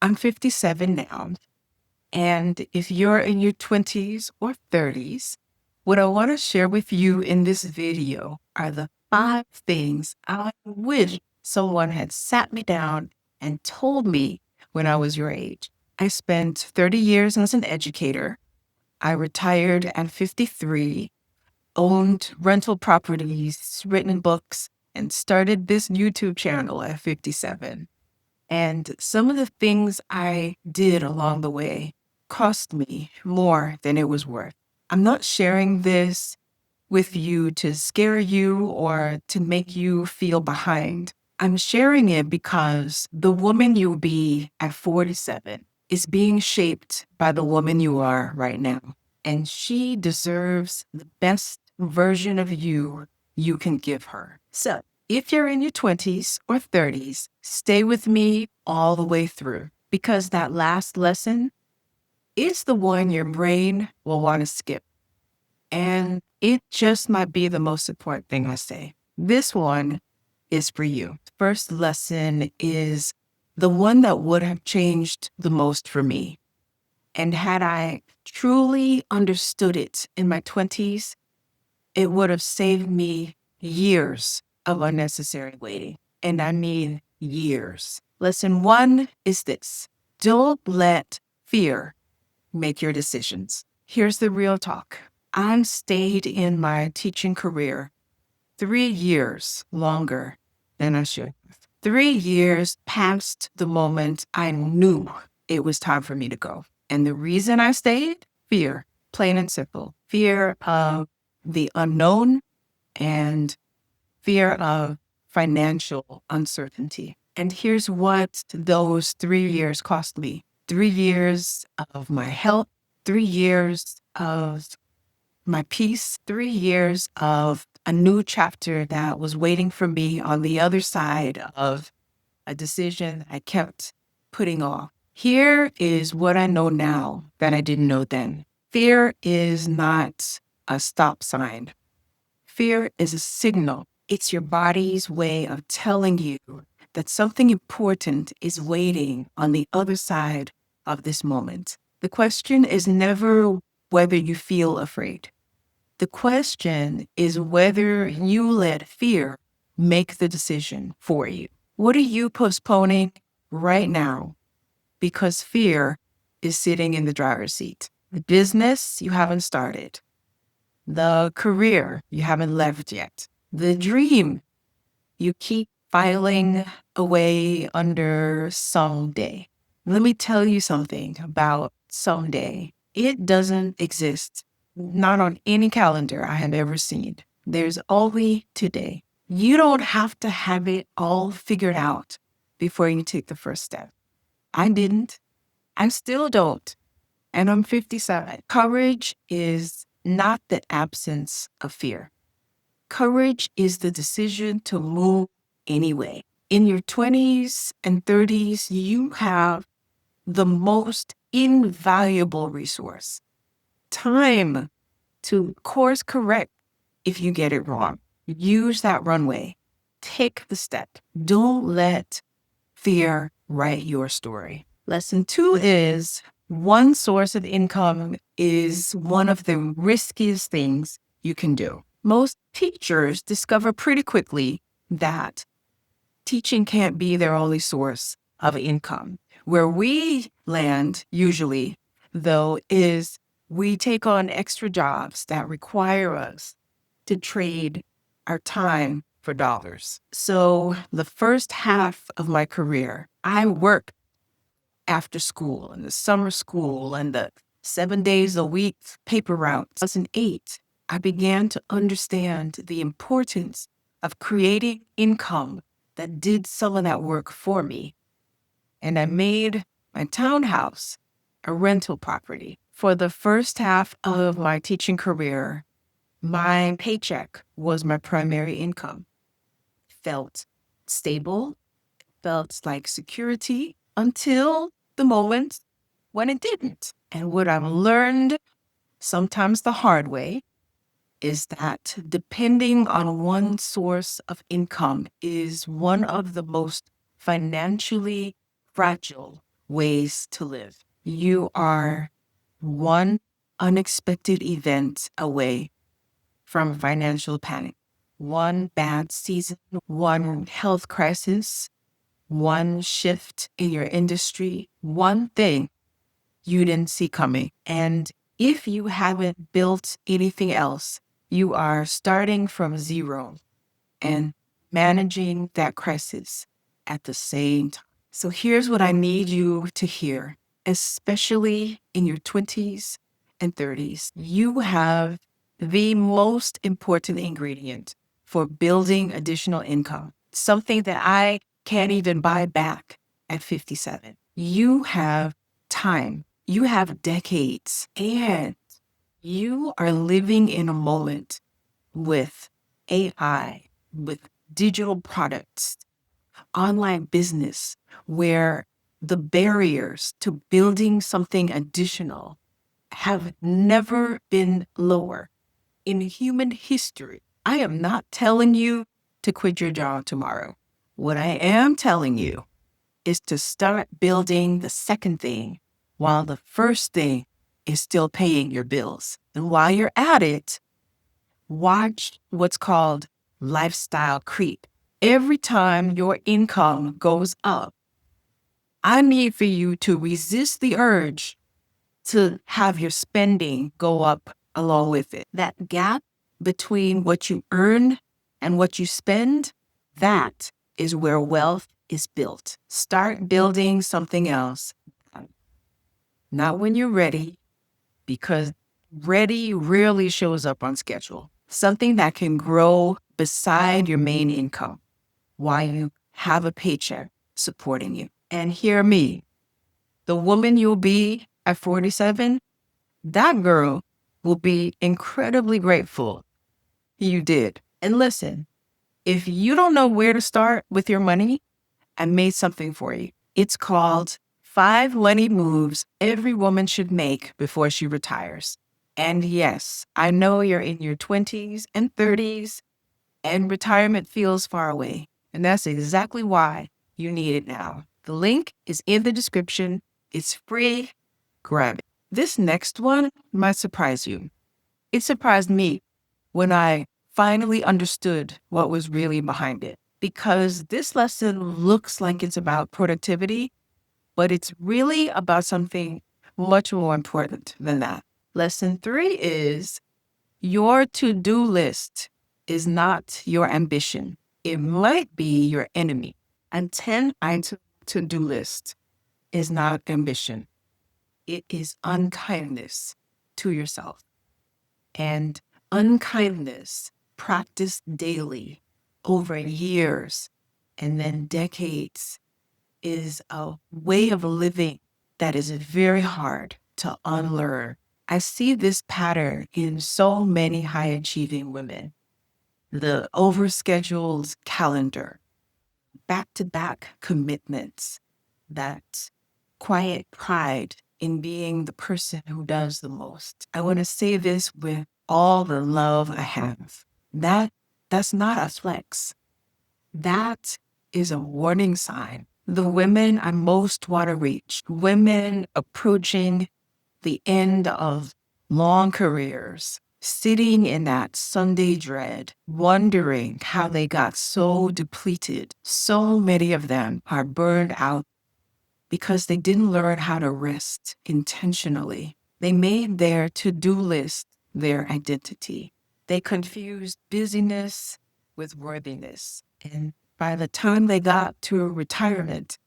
I'm 57 now. And if you're in your 20s or 30s, what I want to share with you in this video are the 5 things I wish someone had sat me down and told me when I was your age. I spent 30 years as an educator. I retired at 53, owned rental properties, written books, and started this YouTube channel at 57. And some of the things I did along the way cost me more than it was worth. I'm not sharing this with you to scare you or to make you feel behind. I'm sharing it because the woman you'll be at 47 is being shaped by the woman you are right now. And she deserves the best version of you you can give her. So if you're in your 20s or 30s, stay with me all the way through, because that last lesson is the one your brain will want to skip. And it just might be the most important thing I say. This one is for you. First lesson is the one that would have changed the most for me. And had I truly understood it in my 20s, it would have saved me years of unnecessary waiting. And I mean years. Lesson 1 is this: don't let fear make your decisions. Here's the real talk. I stayed in my teaching career 3 years longer than I should. 3 years past the moment I knew it was time for me to go. And the reason I stayed? Fear, plain and simple. Fear of the unknown and fear of financial uncertainty. And here's what those 3 years cost me. 3 years of my health, 3 years of my peace, 3 years of a new chapter that was waiting for me on the other side of a decision I kept putting off. Here is what I know now that I didn't know then. Fear is not a stop sign. Fear is a signal. It's your body's way of telling you that something important is waiting on the other side of this moment. The question is never whether you feel afraid. The question is whether you let fear make the decision for you. What are you postponing right now because fear is sitting in the driver's seat? The business you haven't started, the career you haven't left yet, the dream you keep filing away under someday. Let me tell you something about someday. It doesn't exist, not on any calendar I have ever seen. There's only today. You don't have to have it all figured out before you take the first step. I didn't. I still don't. And I'm 57. Courage is not the absence of fear. Courage is the decision to move anyway. In your 20s and 30s, you have the most invaluable resource: time to course correct if you get it wrong. Use that runway. Take the step. Don't let fear write your story. Lesson 2 is one source of income is one of the riskiest things you can do. Most teachers discover pretty quickly that teaching can't be their only source of income. Where we land usually, though, is we take on extra jobs that require us to trade our time for dollars. So the first half of my career, I worked after school and the summer school and the 7 days a week paper routes. In 2008, I began to understand the importance of creating income that did some of that work for me. And I made my townhouse a rental property. For the first half of my teaching career, my paycheck was my primary income. It felt stable, felt like security until the moment when it didn't. And what I've learned, sometimes the hard way, is that depending on one source of income is one of the most financially fragile ways to live. You are one unexpected event away from financial panic, one bad season, one health crisis, one shift in your industry, one thing you didn't see coming. And if you haven't built anything else, you are starting from zero and managing that crisis at the same time. So here's what I need you to hear, especially in your 20s and 30s. You have the most important ingredient for building additional income, something that I can't even buy back at 57. You have time, you have decades, and you are living in a moment with AI, with digital products, online business, where the barriers to building something additional have never been lower in human history. I am not telling you to quit your job tomorrow. What I am telling you is to start building the second thing while the first thing is still paying your bills. And while you're at it, watch what's called lifestyle creep. Every time your income goes up, I need for you to resist the urge to have your spending go up along with it. That gap between what you earn and what you spend, that is where wealth is built. Start building something else. Not when you're ready, because ready rarely shows up on schedule. Something that can grow beside your main income while you have a paycheck supporting you. And hear me, the woman you'll be at 47, that girl will be incredibly grateful you did. And listen, if you don't know where to start with your money, I made something for you. It's called 5 Money Moves Every Woman Should Make Before She Retires. And yes, I know you're in your 20s and 30s and retirement feels far away. And that's exactly why you need it now. The link is in the description. It's free. Grab it. This next one might surprise you. It surprised me when I finally understood what was really behind it. Because this lesson looks like it's about productivity, but it's really about something much more important than that. Lesson 3 is your to-do list is not your ambition. It might be your enemy. And 10-item to-do list is not ambition. It is unkindness to yourself. And unkindness practiced daily over years and then decades is a way of living that is very hard to unlearn. I see this pattern in so many high achieving women. The overscheduled calendar, back to back commitments, that quiet pride in being the person who does the most. I want to say this with all the love I have. That's not a flex. That is a warning sign. The women I most want to reach, women approaching the end of long careers, sitting in that Sunday dread, wondering how they got so depleted. So many of them are burned out because they didn't learn how to rest intentionally. They made their to-do list their identity. They confused busyness with worthiness. And by the time they got to retirement,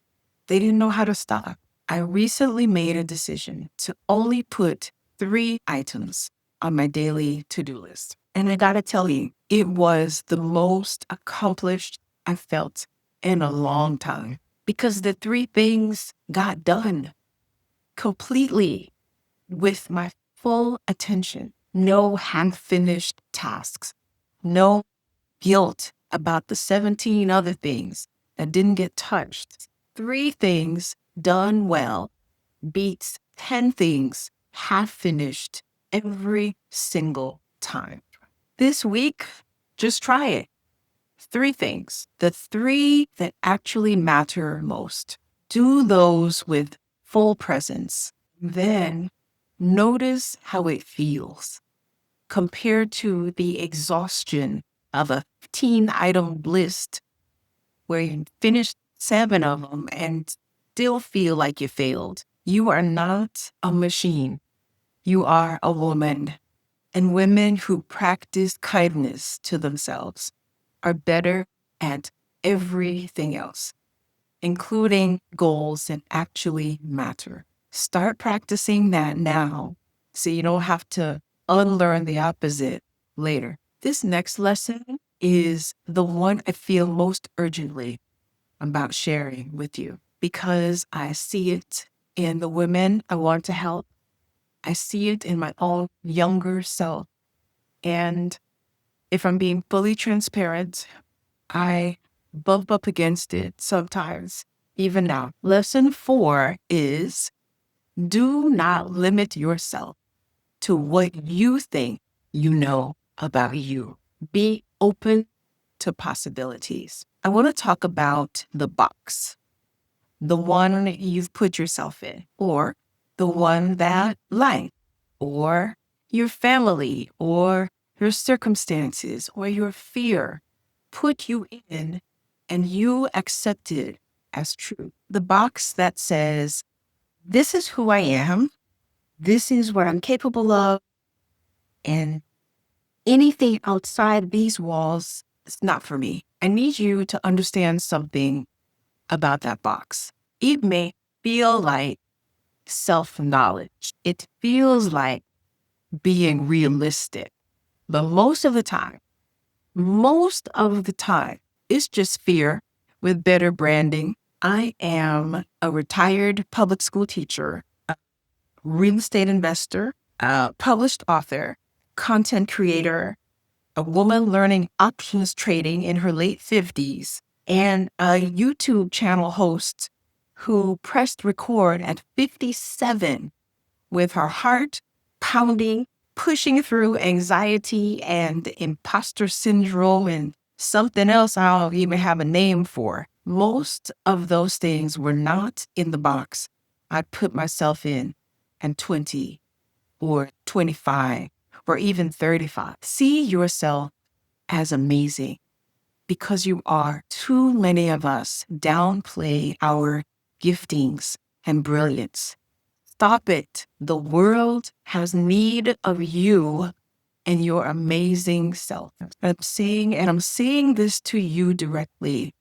they didn't know how to stop. I recently made a decision to only put 3 items on my daily to-do list. And I gotta tell you, it was the most accomplished I felt in a long time because the 3 things got done completely with my full attention. No half-finished tasks, no guilt about the 17 other things that didn't get touched. 3 things done well beats 10 things half finished every single time. This week, just try it. 3 things, the 3 that actually matter most. Do those with full presence. Then notice how it feels compared to the exhaustion of a 15-item list where you finished 7 of them and still feel like you failed. You are not a machine. You are a woman. And women who practice kindness to themselves are better at everything else, including goals that actually matter. Start practicing that now so you don't have to unlearn the opposite later. This next lesson is the one I feel most urgently about sharing with you because I see it in the women I want to help. I see it in my own younger self. And if I'm being fully transparent, I bump up against it sometimes, even now. Lesson 4 is do not limit yourself to what you think you know about you. Be open to possibilities. I want to talk about the box, the one you've put yourself in, or the one that life, or your family, or your circumstances, or your fear put you in and you accept it as true. The box that says, this is who I am, this is what I'm capable of, and anything outside these walls is not for me. I need you to understand something about that box. It may feel like self-knowledge. It feels like being realistic. But most of the time, it's just fear with better branding. I am a retired public school teacher, a real estate investor, a published author, content creator, a woman learning options trading in her late 50s, and a YouTube channel host who pressed record at 57 with her heart pounding, pushing through anxiety and imposter syndrome and something else I don't even have a name for. Most of those things were not in the box I put myself in at 20 or 25 or even 35. See yourself as amazing because you are. Too many of us downplay our giftings and brilliance. Stop it. The world has need of you and your amazing self. I'm saying this to you directly,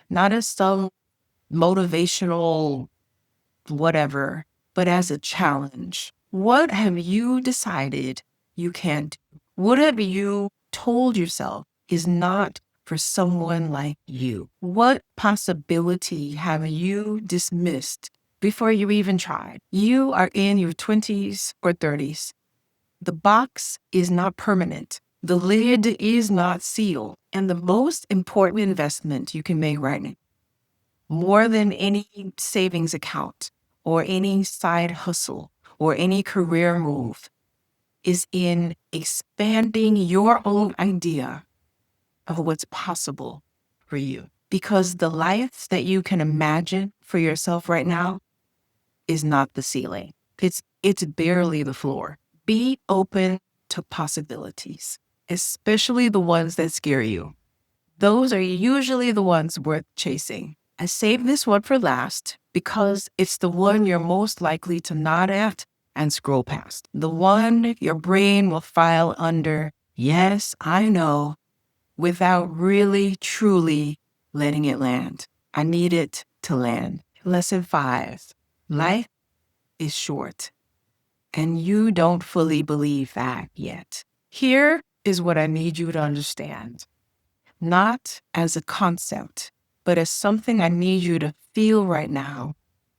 not as some motivational whatever, but as a challenge. What have you decided you can't do? What have you told yourself is not for someone like you? What possibility have you dismissed before you even tried? You are in your 20s or 30s. The box is not permanent. The lid is not sealed. And the most important investment you can make right now, more than any savings account or any side hustle or any career move, is in expanding your own idea of what's possible for you. Because the life that you can imagine for yourself right now is not the ceiling. It's barely the floor. Be open to possibilities, especially the ones that scare you. Those are usually the ones worth chasing. I saved this one for last because it's the one you're most likely to nod at and scroll past. The one your brain will file under, yes, I know, without really, truly letting it land. I need it to land. Lesson 5. Life is short, and you don't fully believe that yet. Here is what I need you to understand. Not as a concept, but as something I need you to feel right now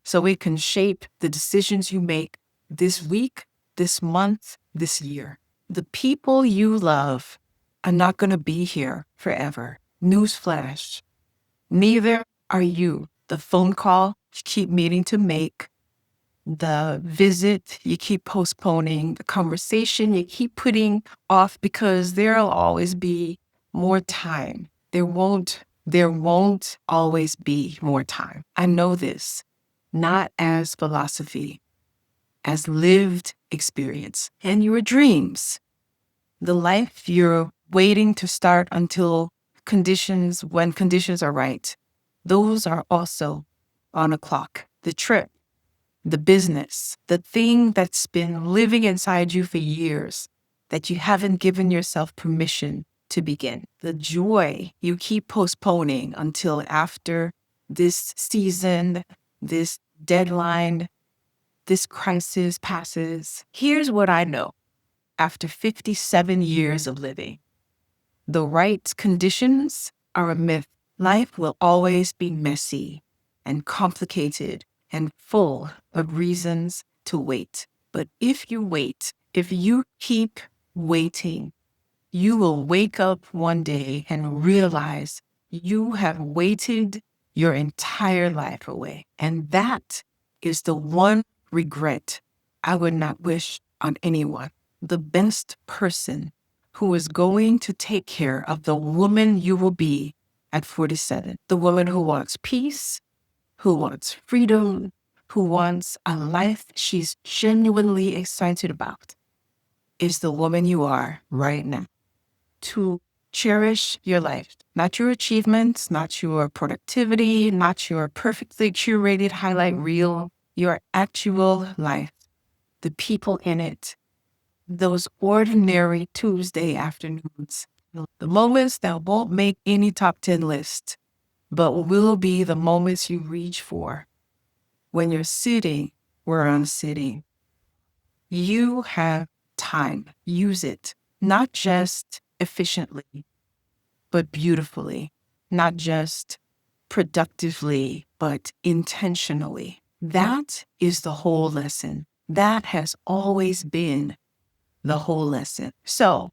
so it can shape the decisions you make this week, this month, this year. The people you love are not going to be here forever. Newsflash. Neither are you. The phone call you keep meaning to make, the visit you keep postponing, the conversation you keep putting off because there'll always be more time. There won't always be more time. I know this. not as philosophy, as lived experience. And your dreams, the life you're waiting to start until when conditions are right, those are also on a clock. The trip, the business, the thing that's been living inside you for years that you haven't given yourself permission to begin. The joy you keep postponing until after this season, this deadline, this crisis passes. Here's what I know after 57 years of living: the right conditions are a myth. Life will always be messy and complicated and full of reasons to wait. But if you wait, if you keep waiting, you will wake up one day and realize you have waited your entire life away. And that is the one regret I would not wish on anyone. The best person who is going to take care of the woman you will be at 47, the woman who wants peace, who wants freedom, who wants a life she's genuinely excited about, is the woman you are right now. To cherish your life, not your achievements, not your productivity, not your perfectly curated highlight reel, your actual life, the people in it, those ordinary Tuesday afternoons, the moments that won't make any top 10 list, but will be the moments you reach for when you're sitting where I'm sitting. You have time. Use it, not just efficiently, but beautifully, not just productively, but intentionally. That is the whole lesson. That has always been the whole lesson. So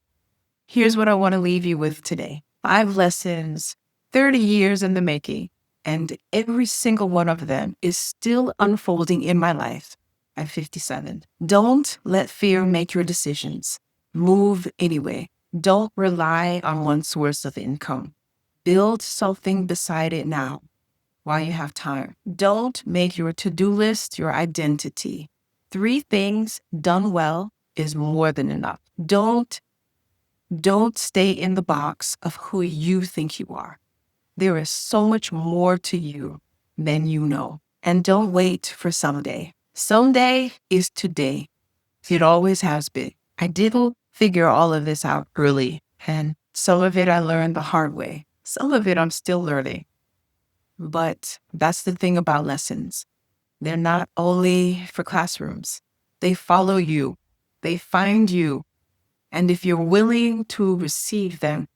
here's what I want to leave you with today. 5 lessons, 30 years in the making, and every single one of them is still unfolding in my life at 57. Don't let fear make your decisions. Move anyway. Don't rely on one source of income. Build something beside it now while you have time. Don't make your to-do list your identity. 3 things done well is more than enough. Don't stay in the box of who you think you are. There is so much more to you than you know. And don't wait for someday. Someday is today. It always has been. I didn't figure all of this out early, and some of it I learned the hard way. Some of it I'm still learning. But that's the thing about lessons. They're not only for classrooms. They follow you. They find you. And if you're willing to receive them,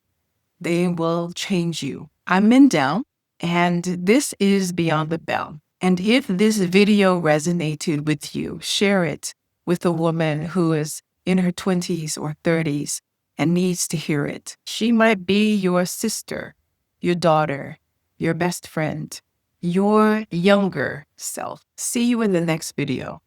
they will change you. I'm Mindell, and this is Beyond the Bell. And if this video resonated with you, share it with a woman who is in her 20s or 30s and needs to hear it. She might be your sister, your daughter, your best friend, your younger self. See you in the next video.